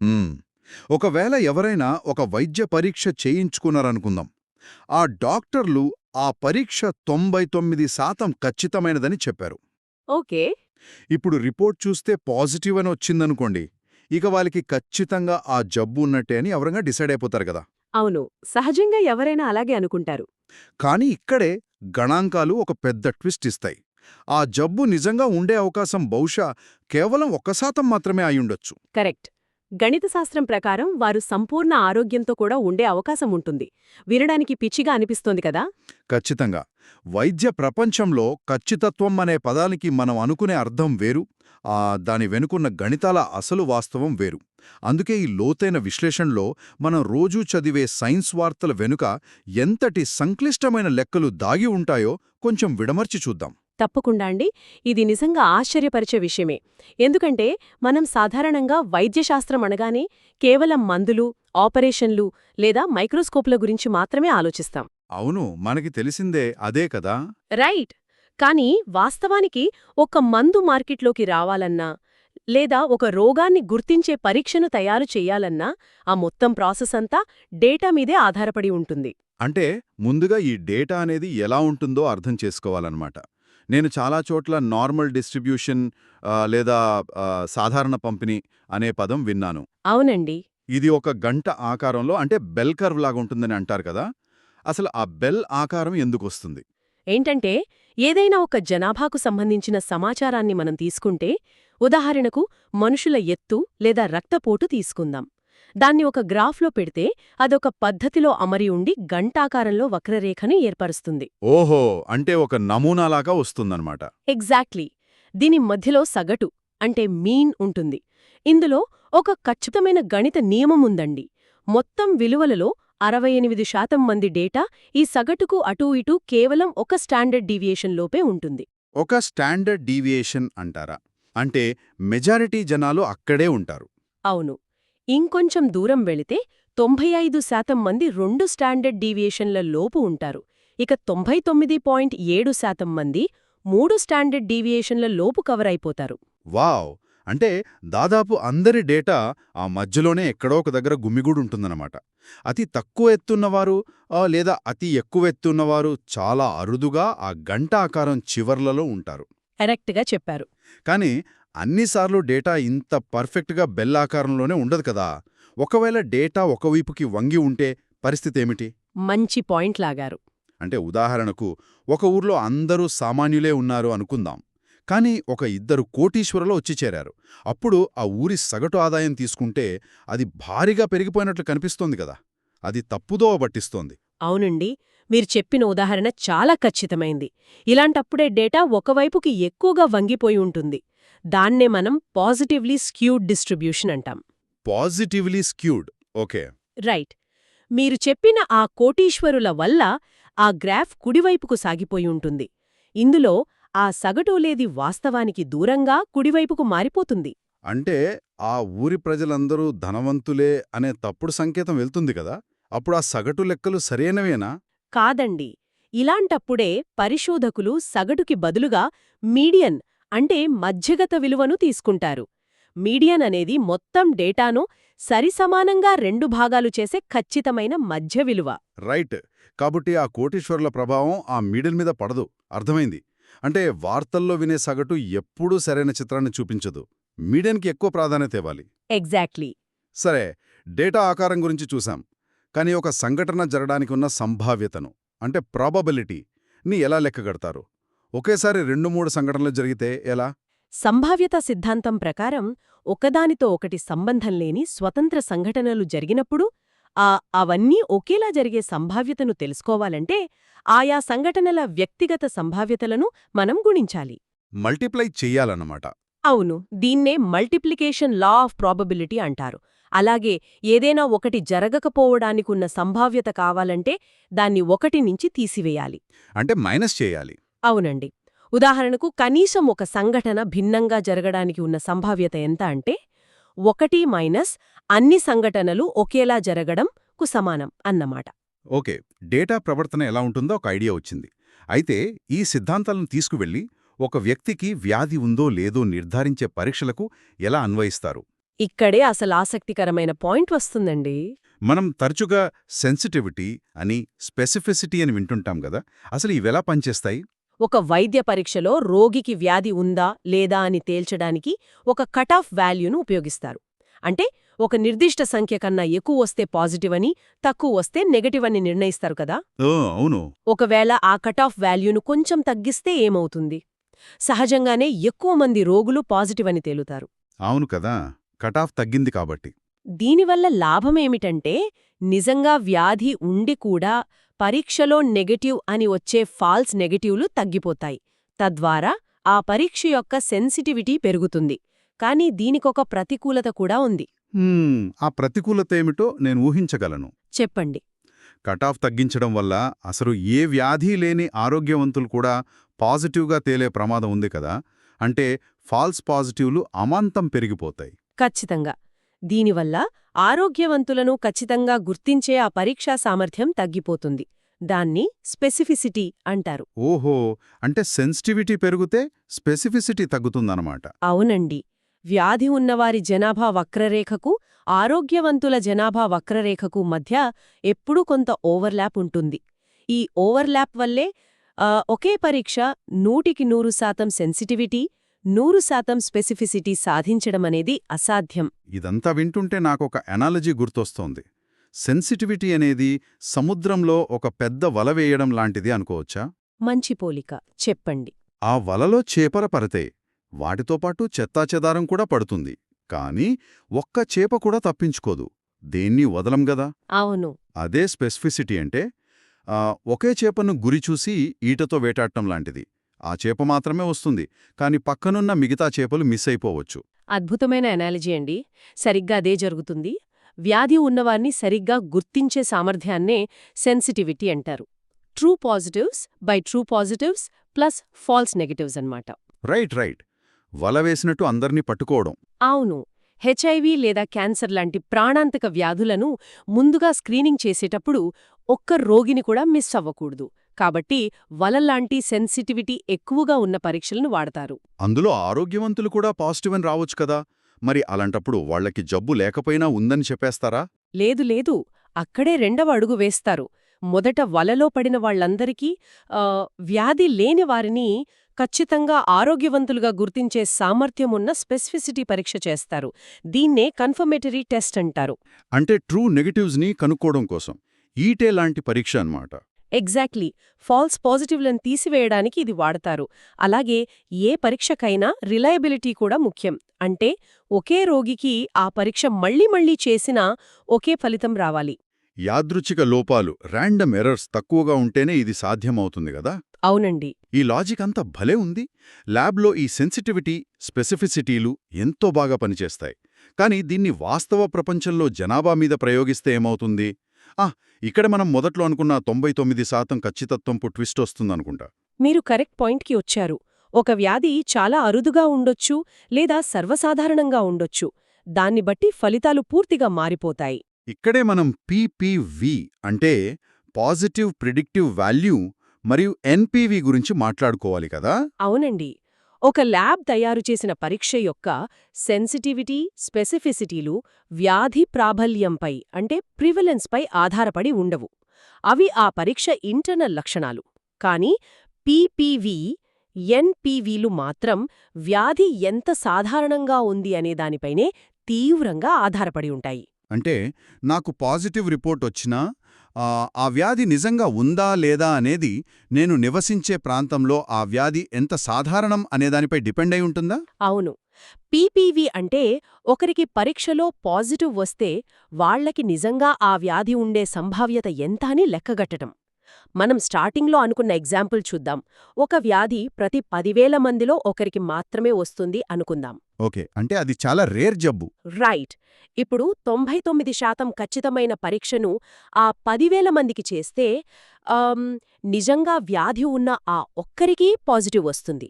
హ్మ్. ఒకవేళ ఎవరైనా ఒక వైద్య పరీక్ష చేయించుకున్నారనుకుందాం. ఆ డాక్టర్లు ఆ పరీక్ష 99% ఖచ్చితమైనదని చెప్పారు. ఓకే. ఇప్పుడు రిపోర్ట్ చూస్తే పాజిటివ్ అని వచ్చిందనుకోండి. ఇక వాళ్ళకి ఖచ్చితంగా ఆ జబ్బు ఉన్నట్టే అని ఎవరైనా డిసైడ్ అయిపోతారు కదా. అవును. సహజంగా ఎవరైనా అలాగే అనుకుంటారు. కానీ ఇక్కడే గణాంకాలు ఒక పెద్ద ట్విస్ట్ ఇస్తాయి. ఆ జబ్బు నిజంగా ఉండే అవకాశం బహుశా కేవలం 1% మాత్రమే అయ్యుండొచ్చు. కరెక్ట్. గణిత శాస్త్రం ప్రకారం వారు సంపూర్ణ ఆరోగ్యంతో కూడా ఉండే అవకాశం ఉంటుంది. వినడానికి పిచ్చిగా అనిపిస్తోంది కదా? ఖచ్చితంగా. వైద్య ప్రపంచంలో ఖచ్చితత్వం అనే పదానికి మనం అనుకునే అర్థం వేరు, దాని వెనుకున్న గణితాల అసలు వాస్తవం వేరు. అందుకే ఈ లోతైన విశ్లేషణలో మనం రోజూ చదివే సైన్స్ వార్తల వెనుక ఎంతటి సంక్లిష్టమైన లెక్కలు దాగి ఉంటాయో కొంచెం విడమర్చి చూద్దాం. తప్పకుండా అండి. ఇది నిజంగా ఆశ్చర్యపరిచే విషయమే. ఎందుకంటే మనం సాధారణంగా వైద్యశాస్త్రం అనగానే కేవలం మందులు, ఆపరేషన్లు లేదా మైక్రోస్కోప్ల గురించి మాత్రమే ఆలోచిస్తాం. అవును, మనకి తెలిసిందే అదే కదా. రైట్. కానీ వాస్తవానికి ఒక మందు మార్కెట్లోకి రావాలన్నా, లేదా ఒక రోగాన్ని గుర్తించే పరీక్షను తయారు చెయ్యాలన్నా ఆ మొత్తం ప్రాసెస్ అంతా డేటా మీదే ఆధారపడి ఉంటుంది. అంటే ముందుగా ఈ డేటా అనేది ఎలా ఉంటుందో అర్థం చేసుకోవాలన్నమాట. నేను చాలా చోట్ల నార్మల్ డిస్ట్రిబ్యూషన్ లేదా సాధారణ పంపిణీ అనే పదం విన్నాను. అవునండి. ఇది ఒక గంట ఆకారంలో అంటే బెల్ కర్వ్ లాగా ఉంటుందని అంటారు కదా. అసలు ఆ బెల్ ఆకారం ఎందుకొస్తుంది? ఏంటంటే, ఏదైనా ఒక జనాభాకు సంబంధించిన సమాచారాన్ని మనం తీసుకుంటే, ఉదాహరణకు మనుషుల ఎత్తు లేదా రక్తపోటు తీసుకుందాం. దాన్ని ఒక గ్రాఫ్లో పెడితే అదొక పద్ధతిలో అమరి ఉండి గంటాకారంలో వక్రరేఖను ఏర్పరుస్తుంది. ఓహో, అంటే ఒక నమూనాలాగా వస్తుందన్నమాట. ఎగ్జాక్ట్లీ. దీని మధ్యలో సగటు అంటే మీన్ ఉంటుంది. ఇందులో ఒక ఖచ్చితమైన గణిత నియమముందండి. మొత్తం విలువలలో 68% మంది డేటా ఈ సగటుకు అటూ ఇటూ కేవలం ఒక స్టాండర్డ్ డీవియేషన్ లోపే ఉంటుంది. ఒక స్టాండర్డ్ డీవియేషన్ అంటారా? అంటే మెజారిటీ జనాలు అక్కడే ఉంటారు. అవును. ఇంకొంచెం దూరం వెళితే 95% మంది 2 స్టాండర్డ్ డీవియేషన్ల లోపు ఉంటారు. ఇక 99.7% మంది 3 స్టాండర్డ్ డీవియేషన్ల లోపు కవర్ అయిపోతారు. వావ్! అంటే దాదాపు అందరి డేటా ఆ మధ్యలోనే ఎక్కడో ఒక దగ్గర గుమిగూడుంటుందన్నమాట. అతి తక్కువ ఎత్తున్నవారు లేదా అతి ఎక్కువ ఎత్తున్నవారు చాలా అరుదుగా ఆ గంట ఆకారం చివర్లలో ఉంటారు. కరెక్ట్గా చెప్పారు. కానీ అన్నిసార్లు డేటా ఇంత పర్ఫెక్ట్‌గా బెల్ ఆకారంలోనే ఉండదు కదా. ఒకవేళ డేటా ఒకవైపుకి వంగి ఉంటే పరిస్థితేమిటి? మంచి పాయింట్ లాగారు. అంటే ఉదాహరణకు ఒక ఊర్లో అందరూ సామాన్యులే ఉన్నారు అనుకుందాం. కానీ ఒక ఇద్దరు కోటీశ్వరులు వచ్చి చేరారు. అప్పుడు ఆ ఊరి సగటు ఆదాయం తీసుకుంటే అది భారీగా పెరిగిపోయినట్లు కనిపిస్తోంది కదా. అది తప్పుదోవ పట్టిస్తోంది. అవునండి. మీరు చెప్పిన ఉదాహరణ చాలా ఖచ్చితమైంది. ఇలాంటప్పుడే డేటా ఒకవైపుకి ఎక్కువగా వంగిపోయి ఉంటుంది. దాన్నే మనం పాజిటివ్లీ స్క్యూడ్ డిస్ట్రిబ్యూషన్ అంటాం. Positively skewed. ఓకే. రైట్. మీరు చెప్పిన ఆ కోటీశ్వరుల వల్ల ఆ గ్రాఫ్ కుడివైపుకు సాగిపోయి ఉంటుంది. ఇందులో ఆ సగటులేది వాస్తవానికి దూరంగా కుడివైపుకు మారిపోతుంది. అంటే ఆ ఊరి ప్రజలందరూ ధనవంతులే అనే తప్పుడు సంకేతం వెళ్తుంది కదా. అప్పుడు ఆ సగటు లెక్కలు సరైనవేనా? కాదండి. ఇలాంటప్పుడే పరిశోధకులు సగటుకి బదులుగా మీడియన్ అంటే మధ్యగత విలువను తీసుకుంటారు. మీడియన్ అనేది మొత్తం డేటాను సరిసమానంగా 2 భాగాలు చేసే ఖచ్చితమైన మధ్య విలువ. రైట్. కాబట్టి ఆ కోటీశ్వరుల ప్రభావం ఆ మీడిల్ మీద పడదు. అర్థమైంది. అంటే వార్తల్లో వినే సగటు ఎప్పుడూ సరైన చిత్రాన్ని చూపించదు. మీడియన్కి ఎక్కువ ప్రాధాన్యత ఇవ్వాలి. ఎగ్జాక్ట్లీ. సరే, డేటా ఆకారం గురించి చూసాం. కానీ ఒక సంఘటన జరగడానికి ఉన్న సంభావ్యతను అంటే ప్రాబబిలిటీని ఎలా లెక్కగడతారు? ఒకేసారి 2-3 సంఘటనలు జరిగితే ఎలా? సంభావ్యత సిద్ధాంతం ప్రకారం ఒకదానితో ఒకటి సంబంధం లేని స్వతంత్ర సంఘటనలు జరిగినప్పుడు అవన్నీ ఒకేలా జరిగే సంభావ్యతను తెలుసుకోవాలంటే ఆయా సంఘటనల వ్యక్తిగత సంభావ్యతలను మనం గుణించాలి. మల్టిప్లై చెయ్యాలన్నమాట. అవును. దీన్నే మల్టిప్లికేషన్ లా ఆఫ్ ప్రాబబిలిటీ అంటారు. అలాగే ఏదైనా ఒకటి జరగకపోవడానికున్న సంభావ్యత కావాలంటే దాన్ని 1 నుంచి తీసివేయాలి. అంటే మైనస్ చేయాలి. అవునండి. ఉదాహరణకు కనీసం ఒక సంఘటన భిన్నంగా జరగడానికి ఉన్న సంభావ్యత ఎంత అంటే 1 మైనస్ అన్ని సంఘటనలు ఒకేలా జరగడం కు సమానం అన్నమాట. ఓకే. డేటా ప్రవర్తన ఎలా ఉంటుందో ఒక ఐడియా వచ్చింది. అయితే ఈ సిద్ధాంతాలను తీసుకువెళ్ళి ఒక వ్యక్తికి వ్యాధి ఉందో లేదో నిర్ధారించే పరీక్షలకు ఎలా అన్వయిస్తారు? ఇక్కడే అసలు ఆసక్తికరమైన పాయింట్ వస్తుందండి. మనం తరచుగా సెన్సిటివిటీ అని స్పెసిఫిసిటీ అని వింటుంటాం గదా, అసలు ఇవెలా పనిచేస్తాయి? ఒక వైద్య పరీక్షలో రోగికి వ్యాధి ఉందా లేదా అని తేల్చడానికి ఒక కట్ ఆఫ్ వాల్యూను ఉపయోగిస్తారు. అంటే ఒక నిర్దిష్ట సంఖ్య కన్నా ఎక్కువ వస్తే పాజిటివ్ అని, తక్కువ వస్తే నెగటివ్ అని నిర్ణయిస్తారు కదా. ఓ అవును. ఒకవేళ ఆ కట్ ఆఫ్ వాల్యూను కొంచెం తగ్గిస్తే ఏమవుతుంది? సహజంగానే ఎక్కువ మంది రోగులు పాజిటివ్ అని తేలుతారు. అవును కదా, కటాఫ్ తగ్గింది కాబట్టి. దీనివల్ల లాభమేమిటంటే నిజంగా వ్యాధి ఉండి కూడా పరీక్షలో నెగటివ్ అని వచ్చే ఫాల్స్ నెగటివ్లు తగ్గిపోతాయి. తద్వారా ఆ పరీక్ష యొక్క సెన్సిటివిటీ పెరుగుతుంది. కానీ దీనికొక ప్రతికూలత కూడా ఉంది. ఆ ప్రతికూలత ఏమిటో నేను ఊహించగలను. చెప్పండి. కటాఫ్ తగ్గించడం వల్ల అసలు ఏ వ్యాధి లేని ఆరోగ్యవంతులు కూడా పాజిటివ్గా తేలే ప్రమాదం ఉంది కదా. అంటే ఫాల్స్ పాజిటివ్లు అమాంతం పెరిగిపోతాయి. ఖచ్చితంగా. దీనివల్ల ఆరోగ్యవంతులను ఖచ్చితంగా గుర్తించే ఆ పరీక్షా సామర్థ్యం తగ్గిపోతుంది. దాన్ని స్పెసిఫిసిటీ అంటారు. ఓహో, అంటే సెన్సిటివిటీ పెరిగితే స్పెసిఫిసిటీ తగ్గుతుందన్నమాట. అవునండి. వ్యాధి ఉన్నవారి జనాభా వక్రరేఖకు, ఆరోగ్యవంతుల జనాభా వక్రరేఖకు మధ్య ఎప్పుడూ కొంత ఓవర్లాప్ ఉంటుంది. ఈ ఓవర్లాప్ వల్లే ఒకే పరీక్ష 100% సెన్సిటివిటీ, 100% స్పెసిఫిసిటీ సాధించడమనేది అసాధ్యం. ఇదంతా వింటుంటే నాకొక ఎనాలజీ గుర్తొస్తోంది. సెన్సిటివిటీ అనేది సముద్రంలో ఒక పెద్ద వల వేయడం లాంటిది అనుకోవచ్చా? మంచి పోలిక. చెప్పండి. ఆ వలలో చేపల పరతే, వాటితో పాటు చెత్తాచెదారం కూడా పడుతుంది. కానీ ఒక్క చేప కూడా తప్పించుకోదు. దేన్నీ వదలం గదా. అవును. అదే స్పెసిఫిసిటీ అంటే ఒకే చేపను గురిచూసి ఈటతో వేటాడటం లాంటిది. ఆ చేప మాత్రమే వస్తుంది, కాని పక్కనున్న మిగతా చేపలు మిస్ అయిపోవచ్చు. అద్భుతమైన ఎనాలజీ అండి. సరిగ్గా అదే జరుగుతుంది. వ్యాధి ఉన్నవారిని సరిగ్గా గుర్తించే సామర్థ్యాన్నే సెన్సిటివిటీ అంటారు. True positives by true positives plus false negatives అన్నమాట. రైట్. వల వేసినట్టు అందర్నీ పట్టుకోవడం. అవును. హెచ్ఐవి లేదా క్యాన్సర్ లాంటి ప్రాణాంతక వ్యాధులను ముందుగా స్క్రీనింగ్ చేసేటప్పుడు ఒక్క రోగిని కూడా మిస్ అవ్వకూడదు. కాబట్టి వలల్లాంటి సెన్సిటివిటీ ఎక్కువగా ఉన్న పరీక్షలను వాడతారు. అందులో ఆరోగ్యవంతులు కూడా పాజిటివ్ అని రావచ్చు కదా. మరి అలాంటప్పుడు వాళ్లకి జబ్బు లేకపోయినా ఉందని చెప్పేస్తారా? లేదు. అక్కడే రెండవ అడుగు వేస్తారు. మొదట వలలో పడిన వాళ్లందరికీ వ్యాధి లేని వారిని ఖచ్చితంగా ఆరోగ్యవంతులుగా గుర్తించే సామర్థ్యమున్న స్పెసిఫిసిటీ పరీక్ష చేస్తారు. దీన్నే కన్ఫర్మేటరీ టెస్ట్ అంటారు. అంటే ట్రూ నెగటివ్స్ని కనుక్కోవడం కోసం ఈటే లాంటి పరీక్ష అన్నమాట. ఎగ్జాక్ట్లీ. ఫాల్స్ పాజిటివ్లను తీసివేయడానికి ఇది వాడతారు. అలాగే ఏ పరీక్షకైనా రిలయబిలిటీ కూడా ముఖ్యం. అంటే ఒకే రోగికి ఆ పరీక్ష మళ్లీ చేసినా ఒకే ఫలితం రావాలి. యాదృచ్ఛిక లోపాలు, ర్యాండమ్ ఎర్రర్స్ తక్కువగా ఉంటేనే ఇది సాధ్యమవుతుంది గదా. అవునండి. ఈ లాజిక్ అంతా భలే ఉంది. ల్యాబ్లో ఈ సెన్సిటివిటీ, స్పెసిఫిసిటీలు ఎంతో బాగా పనిచేస్తాయి. కానీ దీన్ని వాస్తవ ప్రపంచంలో జనాభా మీద ప్రయోగిస్తే ఏమవుతుంది? ఇక్కడ మనం మొదట్లో అనుకున్న 99% ఖచ్చితత్వంపు ట్విస్ట్ వస్తుందనుకుంటా. మీరు కరెక్ట్ పాయింట్కి వచ్చారు. ఒక వ్యాధి చాలా అరుదుగా ఉండొచ్చు లేదా సర్వసాధారణంగా ఉండొచ్చు. దాన్ని బట్టి ఫలితాలు పూర్తిగా మారిపోతాయి. ఇక్కడే మనం పీపీవి అంటే పాజిటివ్ ప్రిడిక్టివ్ వాల్యూ మరియు ఎన్పీవి గురించి మాట్లాడుకోవాలి కదా. అవునండి. ఒక ల్యాబ్ తయారు చేసిన పరీక్ష యొక్క సెన్సిటివిటీ, స్పెసిఫిసిటీలు వ్యాధి ప్రాబల్యంపై అంటే ప్రివలెన్స్పై ఆధారపడి ఉండవు. అవి ఆ పరీక్ష ఇంటర్నల్ లక్షణాలు. కానీ పీపీవి, ఎన్పీవీలు మాత్రం వ్యాధి ఎంత సాధారణంగా ఉంది అనే దానిపైనే తీవ్రంగా ఆధారపడి ఉంటాయి. అంటే నాకు పాజిటివ్ రిపోర్ట్ వచ్చినా ఆ వ్యాధి నిజంగా ఉందా లేదా అనేది నేను నివసించే ప్రాంతంలో ఆ వ్యాధి ఎంత సాధారణం అనేదానిపై డిపెండ్ అయి ఉంటుందా? అవును. పీపీవి అంటే ఒకరికి పరీక్షలో పాజిటివ్ వస్తే వాళ్లకి నిజంగా ఆ వ్యాధి ఉండే సంభావ్యత ఎంత అని లెక్కగట్టడం. మనం స్టార్టింగ్లో అనుకున్న ఎగ్జాంపుల్ చూద్దాం. ఒక వ్యాధి ప్రతి 10,000 మందిలో ఒకరికి మాత్రమే వస్తుంది అనుకుందాం. ఓకే, అంటే అది చాలా రేర్ జబ్బు. రైట్. ఇప్పుడు 99% ఖచ్చితమైన పరీక్షను ఆ 10,000 మందికి చేస్తే నిజంగా వ్యాధి ఉన్న ఆ ఒక్కరికీ పాజిటివ్ వస్తుంది.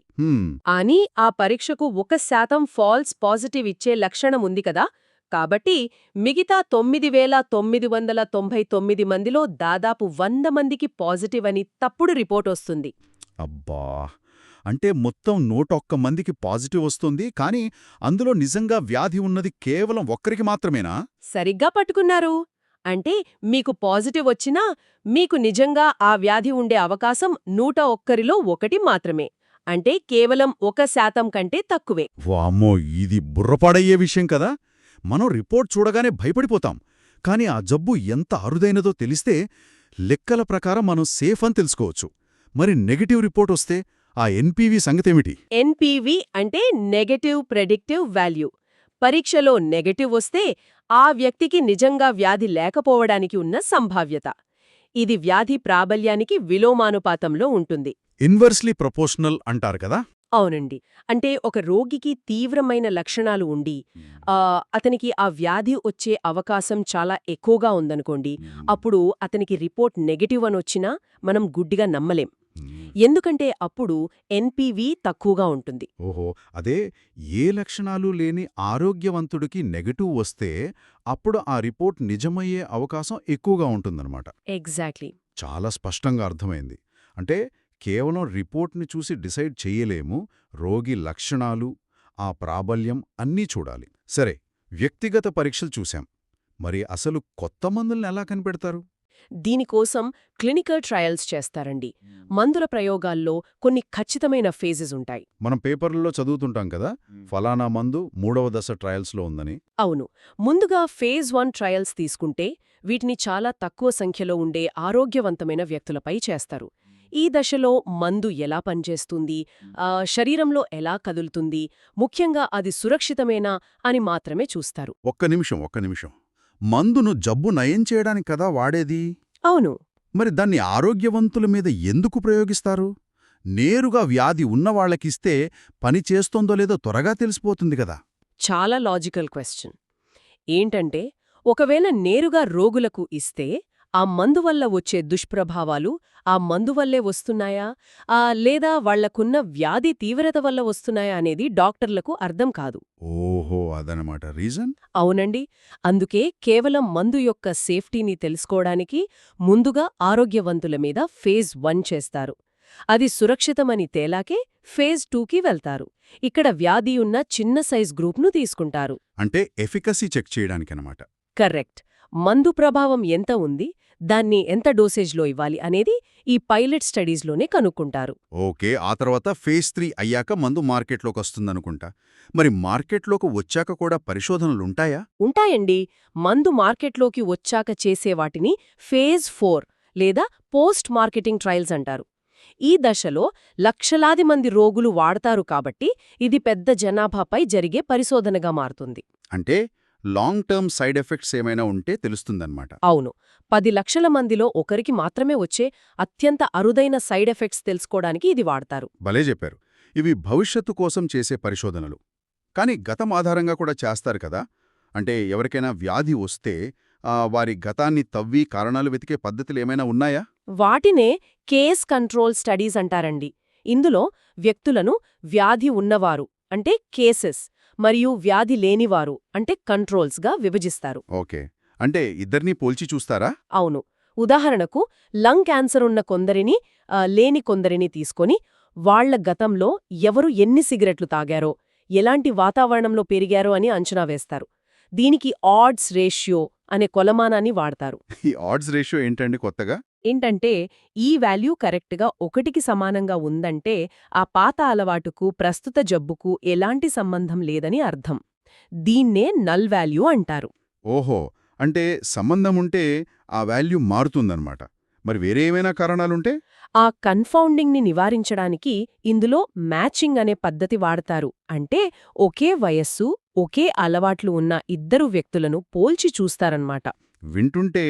అని ఆ పరీక్షకు 1% ఫాల్స్ పాజిటివ్ ఇచ్చే లక్షణం ఉంది కదా. కాబట్టి మిగతా 9,999 మందిలో దాదాపు 100 మందికి పాజిటివ్ అని తప్పుడు రిపోర్ట్ వస్తుంది. అబ్బా, అంటే మొత్తం 101 మందికి పాజిటివ్ వస్తుంది, కానీ అందులో నిజంగా వ్యాధి ఉన్నది కేవలం ఒక్కరికి మాత్రమేనా? సరిగ్గా పట్టుకున్నారు. అంటే మీకు పాజిటివ్ వచ్చినా మీకు నిజంగా ఆ వ్యాధి ఉండే అవకాశం 101లో 1 మాత్రమే. అంటే కేవలం 1% కంటే తక్కువే. వామ్మో, ఇది బుర్రపాడయ్యే విషయం కదా! మనం రిపోర్ట్ చూడగానే భయపడిపోతాం. కానీ ఆ జబ్బు ఎంత అరుదైనదో తెలిస్తే లెక్కల ప్రకారం మనం సేఫ్ అని తెలుసుకోవచ్చు. మరి నెగటివ్ రిపోర్ట్ వస్తే ఆ ఎన్పీవీ సంగతేమిటి? ఎన్పీవీ అంటే నెగెటివ్ ప్రెడిక్టివ్ వాల్యూ. పరీక్షలో నెగెటివ్ వస్తే ఆ వ్యక్తికి నిజంగా వ్యాధి లేకపోవడానికి ఉన్న సంభావ్యత. ఇది వ్యాధి ప్రాబల్యానికి విలోమానుపాతంలో ఉంటుంది. ఇన్వర్స్లీ ప్రపోర్షనల్ అంటారు కదా? అవునండి. అంటే ఒక రోగికి తీవ్రమైన లక్షణాలు ఉండి అతనికి ఆ వ్యాధి వచ్చే అవకాశం చాలా ఎక్కువగా ఉందనుకోండి, అప్పుడు అతనికి రిపోర్ట్ నెగెటివ్ అనొచ్చినా మనం గుడ్డిగా నమ్మలేం. ఎందుకంటే అప్పుడు ఎన్పీవీ తక్కువగా ఉంటుంది. ఓహో, అదే ఏ లక్షణాలు లేని ఆరోగ్యవంతుడికి నెగటివ్ వస్తే అప్పుడు ఆ రిపోర్ట్ నిజమయ్యే అవకాశం ఎక్కువగా ఉంటుందన్నమాట. ఎగ్జాక్ట్లీ. చాలా స్పష్టంగా అర్థమైంది. అంటే కేవలం రిపోర్ట్ని చూసి డిసైడ్ చెయ్యలేము, రోగి లక్షణాలు, ఆ ప్రాబల్యం అన్నీ చూడాలి. సరే, వ్యక్తిగత పరీక్షలు చూశాం. మరి అసలు కొత్త మందుల్ని ఎలా కనిపెడతారు? దీనికోసం క్లినికల్ ట్రయల్స్ చేస్తారండి. మందుల ప్రయోగాల్లో కొన్ని ఖచ్చితమైన ఫేజెస్ ఉంటాయి. మనం పేపర్లలో చదువుతుంటాం కదా, ఫలానా మందు 3వ దశ ట్రయల్స్లో ఉందని. అవును. ముందుగా ఫేజ్ 1 ట్రయల్స్ తీసుకుంటే వీటిని చాలా తక్కువ సంఖ్యలో ఉండే ఆరోగ్యవంతమైన వ్యక్తులపై చేస్తారు. ఈ దశలో మందు ఎలా పనిచేస్తుంది, శరీరంలో ఎలా కదులుతుంది, ముఖ్యంగా అది సురక్షితమేనా అని మాత్రమే చూస్తారు. ఒక్క నిమిషం. మందును జబ్బు నయం చేయడానికి కదా వాడేది? అవును. మరి దాన్ని ఆరోగ్యవంతుల మీద ఎందుకు ప్రయోగిస్తారు? నేరుగా వ్యాధి ఉన్నవాళ్లకిస్తే పని చేస్తోందో లేదో త్వరగా తెలిసిపోతుంది కదా. చాలా లాజికల్ క్వెశ్చన్. ఏంటంటే, ఒకవేళ నేరుగా రోగులకు ఇస్తే ఆ మందు వల్ల వచ్చే దుష్ప్రభావాలు ఆ మందు వల్లే వస్తున్నాయా, లేదా వాళ్లకున్న వ్యాధి తీవ్రత వల్ల వస్తున్నాయా అనేది డాక్టర్లకు అర్థం కాదు. ఓహో, అదనమాట రీజన్. అవునండి. అందుకే కేవలం మందు యొక్క సేఫ్టీని తెలుసుకోవడానికి ముందుగా ఆరోగ్యవంతుల మీద ఫేజ్ 1 చేస్తారు. అది సురక్షితమని తేలాకే ఫేజ్ 2కి వెళ్తారు. ఇక్కడ వ్యాధి ఉన్న చిన్న సైజ్ గ్రూప్ను తీసుకుంటారు. అంటే ఎఫికసీ చెక్ చేయడానికనమాట. కరెక్ట్. మందు ప్రభావం ఎంత ఉంది, దాన్ని ఎంత డోసేజ్లో ఇవ్వాలి అనేది ఈ పైలట్ స్టడీస్లోనే కనుక్కుంటారు. ఓకే, ఆ తర్వాత ఫేజ్ 3 అయ్యాక మందు మార్కెట్లోకి వస్తుందనుకుంటా. మరి మార్కెట్లోకి వచ్చాక కూడా పరిశోధనలుంటాయా? ఉంటాయండి. మందు మార్కెట్లోకి వచ్చాక చేసే వాటిని ఫేజ్ 4 లేదా పోస్ట్ మార్కెటింగ్ ట్రయల్స్ అంటారు. ఈ దశలో లక్షలాది మంది రోగులు వాడతారు కాబట్టి ఇది పెద్ద జనాభాపై జరిగే పరిశోధనగా మారుతుంది. అంటే లాంగ్ టర్మ్ సైడ్ ఎఫెక్ట్స్ ఏమైనా ఉంటే తెలుస్తుందన్నమాట. అవును. 10 లక్షల మందిలో ఒకరికి మాత్రమే వచ్చే అత్యంత అరుదైన సైడ్ ఎఫెక్ట్స్ తెలుసుకోవడానికి ఇది వాడతారు. భలే చెప్పారు. ఇవి భవిష్యత్తు కోసం చేసే పరిశోధనలు. కానీ గతం ఆధారంగా కూడా చేస్తారు కదా. అంటే ఎవరికైనా వ్యాధి వస్తే వారి గతాన్ని తవ్వి కారణాలు వెతికే పద్ధతులేమైనా ఉన్నాయా? వాటినే కేస్ కంట్రోల్ స్టడీస్ అంటారండి. ఇందులో వ్యక్తులను వ్యాధి ఉన్నవారు అంటే కేసెస్ మరియు వ్యాధి లేనివారు అంటే కంట్రోల్స్గా విభజిస్తారు. ఓకే, అంటే ఇద్దరినీ పోల్చి చూస్తారా? అవును. ఉదాహరణకు లంగ్ క్యాన్సర్ ఉన్న కొందరిని లేని కొందరిని తీసుకొని వాళ్ల గతంలో ఎవరు ఎన్ని సిగరెట్లు తాగారో, ఎలాంటి వాతావరణంలో పెరిగారో అని అంచనా వేస్తారు. దీనికి ఆడ్స్ రేషియో అనే కొలమానాన్ని వాడతారు. ఈ ఆడ్స్ రేషియో ఏంటండి కొత్తగా? ఏంటంటే ఈ వాల్యూ కరెక్ట్గా 1కి సమానంగా ఉందంటే ఆ పాత అలవాటుకు ప్రస్తుత జబ్బుకు ఎలాంటి సంబంధం లేదని అర్థం. దీన్నే నల్ వాల్యూ అంటారు. ఓహో, అంటే సంబంధముంటే ఆ వాల్యూ మారుతుందన్నమాట. మరి వేరే ఏమైనా కారణాలుంటే? ఆ కన్ఫౌండింగ్ని నివారించడానికి ఇందులో మ్యాచింగ్ అనే పద్ధతి వాడతారు. అంటే ఒకే వయస్సు, ఒకే అలవాట్లు ఉన్న ఇద్దరు వ్యక్తులను పోల్చి చూస్తారన్నమాట. వింటుంటే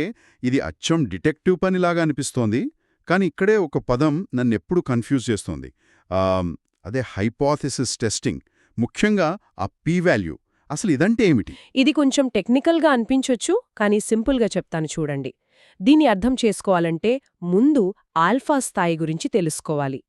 ఇది అచ్చం డిటెక్టివ్ పనిలాగా అనిపిస్తోంది. కాని ఇక్కడే ఒక పదం నన్నెప్పుడు కన్ఫ్యూజ్ చేస్తోంది. అదే హైపోథెసిస్ టెస్టింగ్, ముఖ్యంగా ఆ పీ వాల్యూ. అసలు ఇదంటే ఏమిటి? ఇది కొంచెం టెక్నికల్గా అనిపించొచ్చు, కానీ సింపుల్గా చెప్తాను చూడండి. దీన్ని అర్థం చేసుకోవాలంటే ముందు ఆల్ఫా స్థాయి గురించి తెలుసుకోవాలి.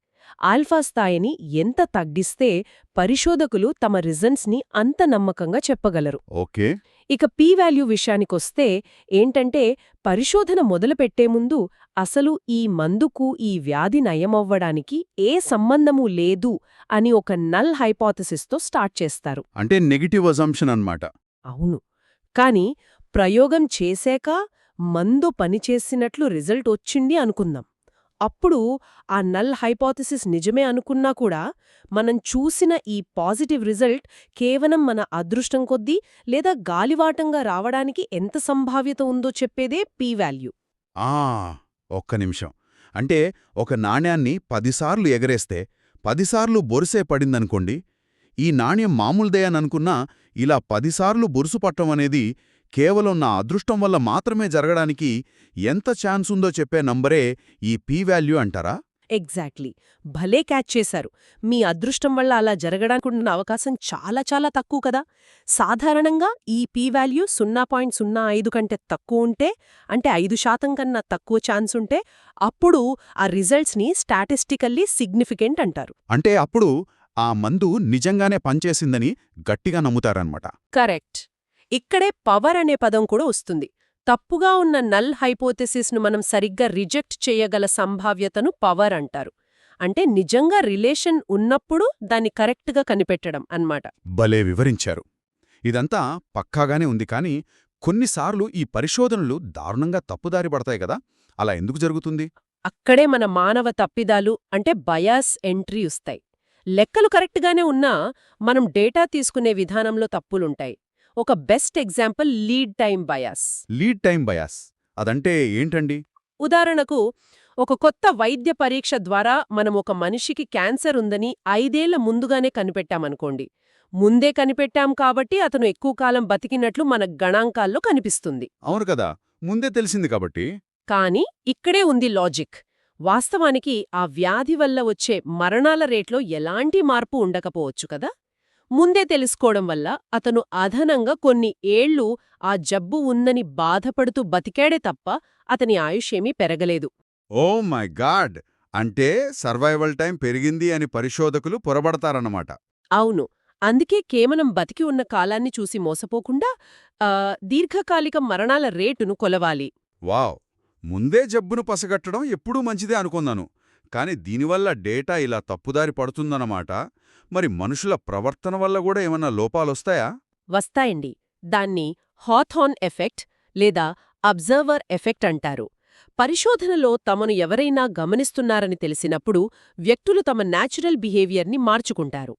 ఆల్ఫా స్థాయిని ఎంత తగ్గిస్తే పరిశోధకులు తమ రిజల్ట్స్ని అంత నమ్మకంగా చెప్పగలరు. ఓకే. ఇక పీ వాల్యూ విషయానికొస్తే ఏంటంటే పరిశోధన మొదలుపెట్టే ముందు అసలు ఈ మందుకు ఈ వ్యాధి నయమవ్వడానికి ఏ సంబంధమూ లేదు అని ఒక నల్ హైపోథసిస్తో స్టార్ట్ చేస్తారు. అంటే నెగటివ్ అజంప్షన్ అన్నమాట. అవును. కాని ప్రయోగం చేశాక మందు పనిచేసినట్లు రిజల్ట్ వచ్చింది అనుకుందాం. అప్పుడు ఆ నల్ హైపోథసిస్ నిజమే అనుకున్నా కూడా మనం చూసిన ఈ పాజిటివ్ రిజల్ట్ కేవలం మన అదృష్టం కొద్దీ లేదా గాలివాటంగా రావడానికి ఎంత సంభావ్యత ఉందో చెప్పేదే పీ వాల్యూ. ఆ ఒక్క నిమిషం. అంటే ఒక నాణ్యాన్ని 10 సార్లు ఎగరేస్తే 10 సార్లు బొరుసే పడిందనుకోండి. ఈ నాణ్యం మామూలుదే అననుకున్నా ఇలా 10 సార్లు బొరుసు పట్టం అనేది కేవలం నా అదృష్టం వల్ల మాత్రమే జరగడానికి ఎంత ఛాన్స్ ఉందో చెప్పే నంబరే ఈ పీ వాల్యూ అంటారా? ఎగ్జాక్ట్లీ. భలే క్యాచ్ చేశారు. మీ అదృష్టం వల్ల అలా జరగడానికున్న అవకాశం చాలా చాలా తక్కువ కదా. సాధారణంగా ఈ పీ వాల్యూ 0.05 కంటే తక్కువ ఉంటే, అంటే 5% కన్నా తక్కువ ఛాన్స్ ఉంటే అప్పుడు ఆ రిజల్ట్స్ని స్టాటిస్టికల్లీ సిగ్నిఫికెంట్ అంటారు. అంటే అప్పుడు ఆ మందు నిజంగానే పనిచేసిందని గట్టిగా నమ్ముతారన్నమాట. కరెక్ట్. ఇక్కడే పవర్ అనే పదం కూడా వస్తుంది. తప్పుగా ఉన్న నల్ హైపోథెసిస్ను మనం సరిగ్గా రిజెక్ట్ చేయగల సంభావ్యతను పవర్ అంటారు. అంటే నిజంగా రిలేషన్ ఉన్నప్పుడు దాన్ని కరెక్ట్గా కనిపెట్టడం అన్నమాట. భలే వివరించారు. ఇదంతా పక్కాగానే ఉంది కానీ కొన్నిసార్లు ఈ పరిశోధనలు దారుణంగా తప్పుదారి పడతాయి కదా, అలా ఎందుకు జరుగుతుంది? అక్కడే మన మానవ తప్పిదాలు అంటే బయాస్ ఎంట్రీ వస్తాయి. లెక్కలు కరెక్ట్గానే ఉన్నా మనం డేటా తీసుకునే విధానంలో తప్పులుంటాయి. ఒక best example lead time bias. Lead time bias అదంటే ఏంటండి? ఉదాహరణకు ఒక కొత్త వైద్య పరీక్ష ద్వారా మనం ఒక మనిషికి క్యాన్సర్ ఉందని 5 ఏళ్ల ముందుగానే కనిపెట్టామనుకోండి. ముందే కనిపెట్టాం కాబట్టి అతను ఎక్కువ కాలం బతికినట్లు మన గణాంకాల్లో కనిపిస్తుంది. అవును కదా, ముందే తెలిసింది కాబట్టి. కానీ ఇక్కడే ఉంది లాజిక్. వాస్తవానికి ఆ వ్యాధి వల్ల వచ్చే మరణాల రేట్లో ఎలాంటి మార్పు ఉండకపోవచ్చు కదా. ముందే తెలుసుకోవడం వల్ల అతను అదనంగా కొన్ని ఏళ్లు ఆ జబ్బు ఉందని బాధపడుతూ బతికాడే తప్ప అతని ఆయుషేమీ పెరగలేదు. Oh my God! అంటే సర్వైవల్ టైం పెరిగింది అని పరిశోధకులు పొరబడతారన్నమాట. అవును. అందుకే కేవలం బతికి ఉన్న కాలాన్ని చూసి మోసపోకుండా దీర్ఘకాలిక మరణాల రేటును కొలవాలి. వావ్! ముందే జబ్బును పసగట్టడం ఎప్పుడూ మంచిదే అనుకున్నాను. కాని దీనివల్ల డేటా ఇలా తప్పుదారి పడుతుందన్నమాట. మరి మనుషుల ప్రవర్తన వల్ల కూడా ఏమన్నా లోపాలొస్తాయా? వస్తాయండి. దాన్ని హాథార్న్ ఎఫెక్ట్ లేదా అబ్జర్వర్ ఎఫెక్ట్ అంటారు. పరిశోధనలో తమను ఎవరైనా గమనిస్తున్నారని తెలిసినప్పుడు వ్యక్తులు తమ న్యాచురల్ బిహేవియర్ని మార్చుకుంటారు.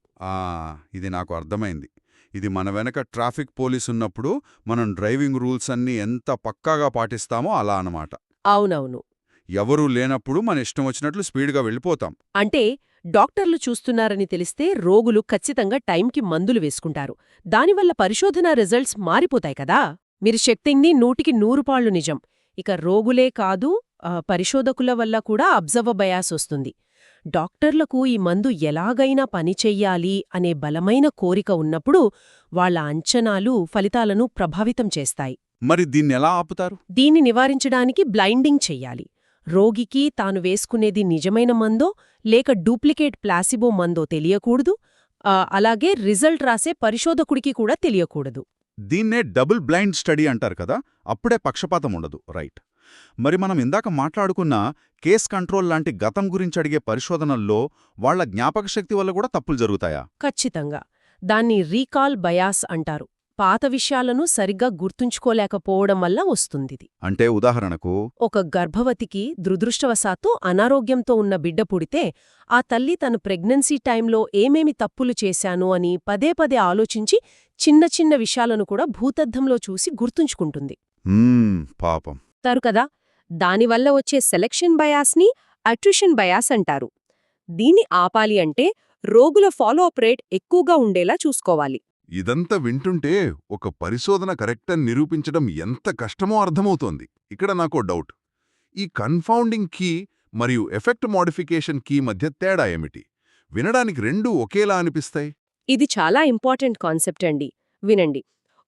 ఇది నాకు అర్థమైంది. ఇది మన వెనక ట్రాఫిక్ పోలీసున్నప్పుడు మనం డ్రైవింగ్ రూల్స్ అన్నీ ఎంత పక్కాగా పాటిస్తామో అలా అన్నమాట. అవునవును. ఎవరూ లేనప్పుడు మన ఇష్టం వచ్చినట్లు స్పీడ్గా వెళ్ళిపోతాం. అంటే డాక్టర్లు చూస్తున్నారని తెలిస్తే రోగులు ఖచ్చితంగా టైంకి మందులు వేసుకుంటారు. దానివల్ల పరిశోధనా రిజల్ట్స్ మారిపోతాయి కదా. మీరు చెప్పింది 100కి 100 నిజం. ఇక రోగులే కాదు, పరిశోధకుల వల్ల కూడా అబ్జర్వ్ బయాస్ వస్తుంది. డాక్టర్లకు ఈ మందు ఎలాగైనా పనిచెయ్యాలి అనే బలమైన కోరిక ఉన్నప్పుడు వాళ్ల అంచనాలు ఫలితాలను ప్రభావితం చేస్తాయి. మరి దీన్నెలా ఆపుతారు? దీన్ని నివారించడానికి బ్లైండింగ్ చెయ్యాలి. రోగికి తాను వేసుకునేది నిజమైన మందో లేక డూప్లికేట్ ప్లాసిబో మందో తెలియకూడదు. అలాగే రిజల్ట్ రాసే పరిశోధకుడికి కూడా తెలియకూడదు. దీన్నే డబుల్ బ్లైండ్ స్టడీ అంటారు కదా, అప్పుడే పక్షపాతం ఉండదు. రైట్. మరి మనం ఇందాక మాట్లాడుకున్న కేస్ కంట్రోల్ లాంటి గతం గురించి అడిగే పరిశోధనల్లో వాళ్ల జ్ఞాపకశక్తి వల్ల కూడా తప్పులు జరుగుతాయా? ఖచ్చితంగా. దాన్ని రీకాల్ బయాస్ అంటారు. పాత విషయాలను సరిగ్గా గుర్తుంచుకోలేకపోవడం వల్ల వస్తుందిది. అంటే ఉదాహరణకు ఒక గర్భవతికి దురదృష్టవశాత్తు అనారోగ్యంతో ఉన్న బిడ్డ పుడితే ఆ తల్లి తన ప్రెగ్నెన్సీ టైంలో ఏమేమి తప్పులు చేశాను అని పదే పదే ఆలోచించి చిన్న చిన్న విషయాలను కూడా భూతద్దంలో చూసి గుర్తుంచుకుంటుంది. పాపం. కదా. దానివల్ల వచ్చే సెలక్షన్ బయాస్ని అట్రిషన్ బయాస్ అంటారు. దీన్ని ఆపాలి అంటే రోగుల ఫాలో అప్ రేట్ ఎక్కువగా ఉండేలా చూసుకోవాలి. ఇదంతా వింటుంటే ఒక పరిశోధన కరెక్టని నిరూపించడం ఎంత కష్టమో అర్థమవుతోంది. ఇక్కడ నాకో డౌట్. ఈ కన్ఫౌండింగ్ కీ మరియు ఎఫెక్ట్ మోడిఫికేషన్ కీ మధ్య తేడా ఏమిటి? వినడానికి రెండూ ఒకేలా అనిపిస్తాయి. ఇది చాలా ఇంపార్టెంట్ కాన్సెప్ట్ అండి. వినండి.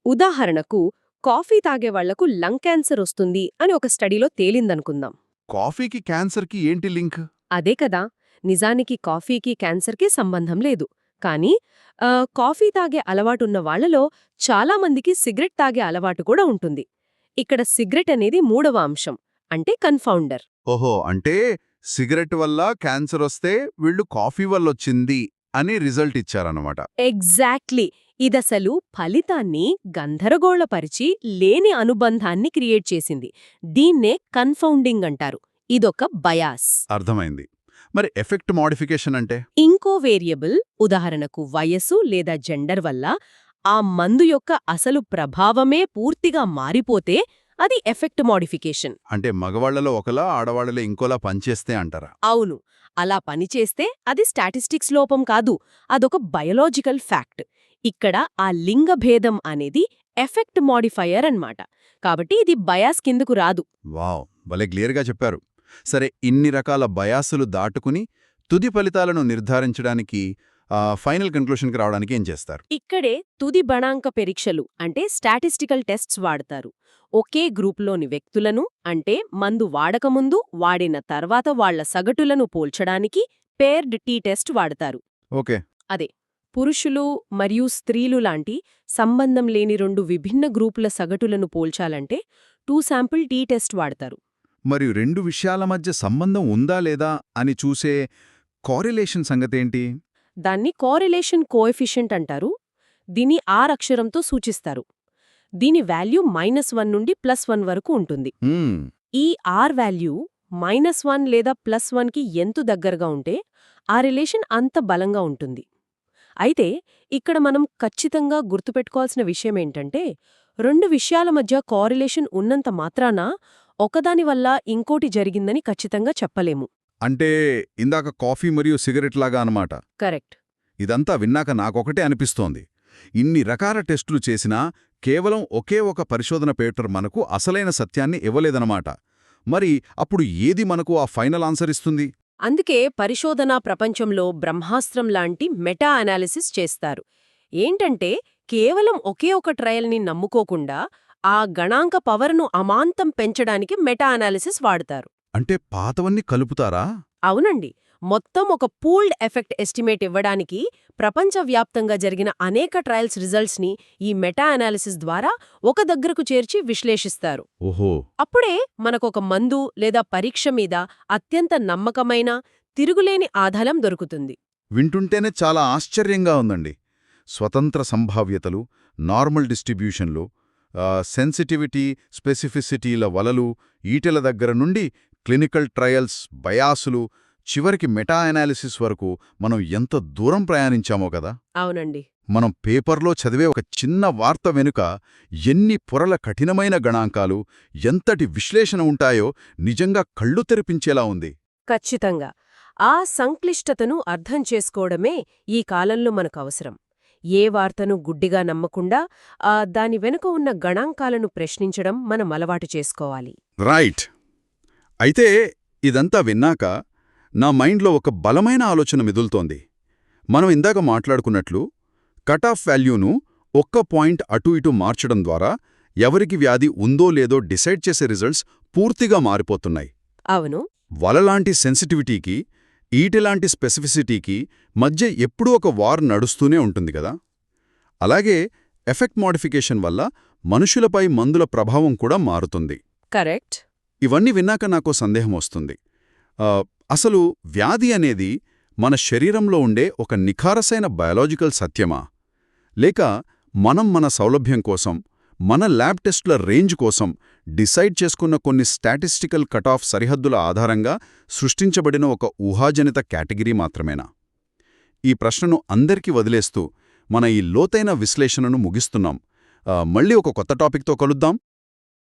ఉదాహరణకు కాఫీ తాగేవాళ్లకు లంగ్ క్యాన్సర్ వస్తుంది అని ఒక స్టడీలో తేలిందనుకుందాం. కాఫీకి క్యాన్సర్కి ఏంటి లింక్? అదే కదా. నిజానికి కాఫీకి క్యాన్సర్కి సంబంధం లేదు. కానీ కాఫీ తాగే అలవాటున్న వాళ్లలో చాలామందికి సిగరెట్ తాగే అలవాటు కూడా ఉంటుంది. ఇక్కడ సిగరెట్ అనేది మూడవ అంశం, అంటే కన్ఫౌండర్. ఓహో, అంటే సిగరెట్ వల్ల క్యాన్సర్ వస్తే వీళ్ళు కాఫీ వల్ల వచ్చింది అని రిజల్ట్ ఇచ్చారన్నమాట. ఎగ్జాక్ట్లీ. ఇదసలు ఫలితాన్ని గందరగోళపరిచి లేని అనుబంధాన్ని క్రియేట్ చేసింది. దీన్నే కన్ఫౌండింగ్ అంటారు. ఇదొక బయాస్. అర్థమైంది. మరి ఎఫెక్ట్ మోడిఫికేషన్ అంటే? ఇంకో వేరియబుల్, ఉదాహరణకు వయస్సు లేదా జెండర్ వల్ల ఆ మందు యొక్క అసలు ప్రభావమే పూర్తిగా మారిపోతే అది ఎఫెక్ట్ మోడిఫికేషన్. అంటే మగవాళ్లలో ఒకలా ఆడవాళ్లలో ఇంకోలా పనిచేస్తే అంటారా? అవును. అలా పనిచేస్తే అది స్టాటిస్టిక్స్ లోపం కాదు, అదొక బయోలాజికల్ ఫ్యాక్ట్. ఇక్కడ ఆ లింగభేదం అనేది ఎఫెక్ట్ మోడిఫైయర్ అన్నమాట. కాబట్టి ఇది బయాస్ కిందకు రాదు. వావ్, భలే క్లియర్గా చెప్పారు. సరే, ఇన్ని రకాల బయాసులు దాటుకుని తుది ఫలితాలను నిర్ధారించడానికి ఫైనల్ కన్క్లూషన్కి రావడానికి ఏం చేస్తారు? ఇక్కడే తుది గణాంక పరీక్షలు అంటే స్టాటిస్టికల్ టెస్ట్స్ వాడతారు. ఒకే గ్రూప్లోని వ్యక్తులను, అంటే మందు వాడకముందు వాడిన తర్వాత వాళ్ల సగటులను పోల్చడానికి పేర్డ్ టీ టెస్ట్ వాడతారు. ఓకే. అదే, పురుషులు మరియు స్త్రీలు లాంటి సంబంధం లేని రెండు విభిన్న గ్రూపుల సగటులను పోల్చాలంటే 2 శాంపిల్ టీ టెస్ట్ వాడతారు. మరి రెండు విషయాల మధ్య సంబంధం ఉందా లేదా అని చూసే కోరిలేషన్ సంగతేంటి? దాన్ని కోరిలేషన్ కోఎఫిషియంట్ అంటారు. దీని R అక్షరంతో సూచిస్తారు. దీని వాల్యూ -1 నుండి +1 వరకు ఉంటుంది. ఈ R వాల్యూ -1 లేదా +1కి ఎంత దగ్గరగా ఉంటే ఆ రిలేషన్ అంత బలంగా ఉంటుంది. అయితే ఇక్కడ మనం ఖచ్చితంగా గుర్తుపెట్టుకోవాల్సిన విషయమేంటంటే, రెండు విషయాల మధ్య కోరిలేషన్ ఉన్నంత మాత్రాన ఒకదాని వల్ల ఇంకోటి జరిగిందని ఖచ్చితంగా చెప్పలేము. అంటే ఇందాక కాఫీ మరియు సిగరెట్ లాగా అన్నమాట. కరెక్ట్. ఇదంతా విన్నాక నాకొకటే అనిపిస్తోంది. ఇన్ని రకాల టెస్టులు చేసినా కేవలం ఒకే ఒక పరిశోధన పేపర్ మనకు అసలైన సత్యాన్ని ఇవ్వలేదన్నమాట. మరి అప్పుడు ఏది మనకు ఆ ఫైనల్ ఆన్సర్ ఇస్తుంది? అందుకే పరిశోధనా ప్రపంచంలో బ్రహ్మాస్త్రం లాంటి మెటా అనాలిసిస్ చేస్తారు. ఏంటంటే కేవలం ఒకే ఒక ట్రయల్ని నమ్ముకోకుండా ఆ గణాంక పవర్ను అమాంతం పెంచడానికి మెటా అనాలిసిస్ వాడతారు. అంటే పాతవన్నీ కలుపుతారా? అవునండి. మొత్తం ఒక పూల్డ్ ఎఫెక్ట్ ఎస్టిమేట్ ఇవ్వడానికి ప్రపంచవ్యాప్తంగా జరిగిన అనేక ట్రయల్స్ రిజల్ట్స్ని ఈ మెటా అనాలిసిస్ ద్వారా ఒక దగ్గరకు చేర్చి విశ్లేషిస్తారు. ఓహో. అప్పుడే మనకొక మందు లేదా పరీక్ష మీద అత్యంత నమ్మకమైన, తిరుగులేని ఆధారం దొరుకుతుంది. వింటుంటేనే చాలా ఆశ్చర్యంగా ఉందండి. స్వతంత్ర సంభావ్యతలు, నార్మల్ డిస్ట్రిబ్యూషన్లు, సెన్సిటివిటీ, స్పెసిఫిసిటీల వలలు, ఈటెల దగ్గర నుండి క్లినికల్ ట్రయల్స్, బయాసులు, చివరికి మెటా అనాలిసిస్ వరకు మనం ఎంత దూరం ప్రయాణించామో కదా. అవునండి. మనం పేపర్లో చదివే ఒక చిన్న వార్త వెనుక ఎన్ని పొరల కఠినమైన గణాంకాలు, ఎంతటి విశ్లేషణ ఉంటాయో నిజంగా కళ్ళు తెరిపించేలా ఉంది. ఖచ్చితంగా. ఆ సంక్లిష్టతను అర్థం చేసుకోవడమే ఈ కాలంలో మనకు అవసరం. ఏ వార్తను గుడ్డిగా నమ్మకుండా దాని వెనుక ఉన్న గణాంకాలను ప్రశ్నించడం మనం అలవాటు చేసుకోవాలి. రైట్. అయితే ఇదంతా విన్నాక నా మైండ్లో ఒక బలమైన ఆలోచన మెదులుతోంది. మనం ఇందాక మాట్లాడుకున్నట్లు కట్ ఆఫ్ వాల్యూను ఒక్క పాయింట్ అటు ఇటు మార్చడం ద్వారా ఎవరికి వ్యాధి ఉందో లేదో డిసైడ్ చేసే రిజల్ట్స్ పూర్తిగా మారిపోతున్నాయి. అవును. వలలాంటి సెన్సిటివిటీకి, ఈటెలాంటి స్పెసిఫిసిటీకి మధ్య ఎప్పుడూ ఒక వార్ నడుస్తూనే ఉంటుంది కదా. అలాగే ఎఫెక్ట్ మోడిఫికేషన్ వల్ల మనుషులపై మందుల ప్రభావం కూడా మారుతుంది. కరెక్ట్. ఇవన్నీ విన్నాక నాకో సందేహం వస్తుంది. అసలు వ్యాధి అనేది మన శరీరంలో ఉండే ఒక నిఖారసైన బయాలజికల్ సత్యమా, లేక మనం మన సౌలభ్యం కోసం, మన ల్యాబ్ టెస్టుల రేంజ్ కోసం డిసైడ్ చేసుకున్న కొన్ని స్టాటిస్టికల్ కటాఫ్ సరిహద్దుల ఆధారంగా సృష్టించబడిన ఒక ఊహాజనిత కేటగిరీ మాత్రమేనా? ఈ ప్రశ్నను అందరికీ వదిలేస్తూ మన ఈ లోతైన విశ్లేషణను ముగిస్తున్నాం. మళ్ళీ ఒక కొత్త టాపిక్తో కలుద్దాం.